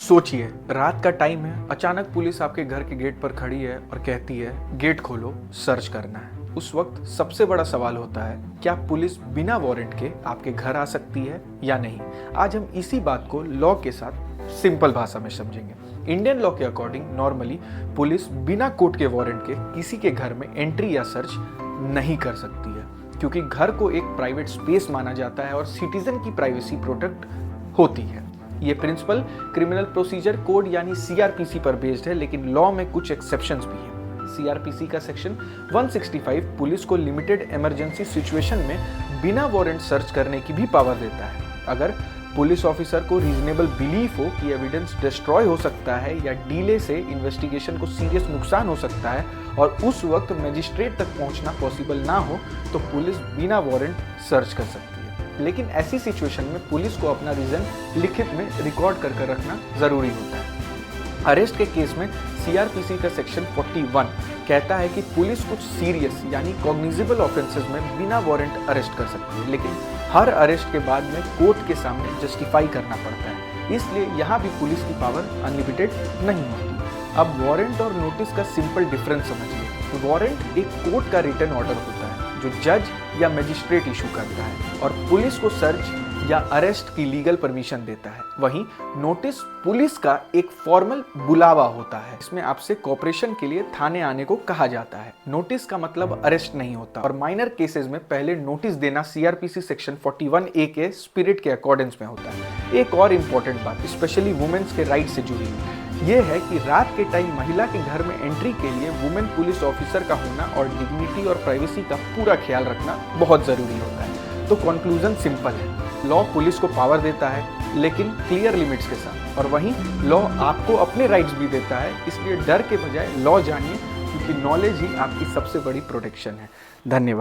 सोचिए, रात का टाइम है, अचानक पुलिस आपके घर के गेट पर खड़ी है और कहती है गेट खोलो, सर्च करना है। उस वक्त सबसे बड़ा सवाल होता है, क्या पुलिस बिना वारंट के आपके घर आ सकती है या नहीं। आज हम इसी बात को लॉ के साथ सिंपल भाषा में समझेंगे। इंडियन लॉ के अकॉर्डिंग नॉर्मली पुलिस बिना कोर्ट के वारंट के किसी के घर में एंट्री या सर्च नहीं कर सकती है, क्योंकि घर को एक प्राइवेट स्पेस माना जाता है और सिटीजन की प्राइवेसी प्रोटेक्ट होती है। ये प्रिंसिपल क्रिमिनल प्रोसीजर कोड यानी सीआरपीसी पर बेस्ड है, लेकिन लॉ में कुछ एक्सेप्शंस भी हैं। सीआरपीसी का सेक्शन 165 पुलिस को लिमिटेड इमरजेंसी सिचुएशन में बिना वारंट सर्च करने की भी पावर देता है। अगर पुलिस ऑफिसर को रीजनेबल बिलीफ हो कि एविडेंस डिस्ट्रॉय हो सकता है या डीले से इन्वेस्टिगेशन को सीरियस नुकसान हो सकता है और उस वक्त मजिस्ट्रेट तक पहुंचना पॉसिबल ना हो, तो पुलिस बिना वारंट सर्च कर सकती है। लेकिन ऐसी सिचुएशन में पुलिस को अपना रीजन लिखित में रिकॉर्ड कर रखना जरूरी होता है। अरेस्ट के केस में सीआरपीसी का सेक्शन 41 कहता है कि पुलिस कुछ सीरियस यानी कॉग्निजेबल ऑफेंसेस में बिना वारंट अरेस्ट कर सकती है, लेकिन हर अरेस्ट के बाद में कोर्ट के सामने जस्टिफाई करना पड़ता है। इसलिए यहाँ भी पुलिस की पावर अनलिमिटेड नहीं होती। अब वारंट और नोटिस का सिंपल डिफरेंस समझिए। वारंट एक कोर्ट का रिटन ऑर्डर होता है जो जज या मजिस्ट्रेट इशू करता है और पुलिस को सर्च या अरेस्ट की लीगल परमिशन देता है। वहीं नोटिस पुलिस का एक फॉर्मल बुलावा होता है, इसमें आपसे कोऑपरेशन के लिए थाने आने को कहा जाता है। नोटिस का मतलब अरेस्ट नहीं होता और माइनर केसेस में पहले नोटिस देना सीआरपीसी सेक्शन 41A के स्पिरिट के अकॉर्डेंस में होता है। एक और इम्पोर्टेंट बात स्पेशली वुमेन्स के राइट से जुड़ी हुई ये है कि रात के टाइम महिला के घर में एंट्री के लिए वुमेन पुलिस ऑफिसर का होना और डिग्निटी और प्राइवेसी का पूरा ख्याल रखना बहुत जरूरी होता है। तो कंक्लूजन सिंपल है, लॉ पुलिस को पावर देता है लेकिन क्लियर लिमिट्स के साथ, और वहीं लॉ आपको अपने राइट्स भी देता है। इसलिए डर के बजाय लॉ जानिए, क्योंकि नॉलेज ही आपकी सबसे बड़ी प्रोटेक्शन है। धन्यवाद।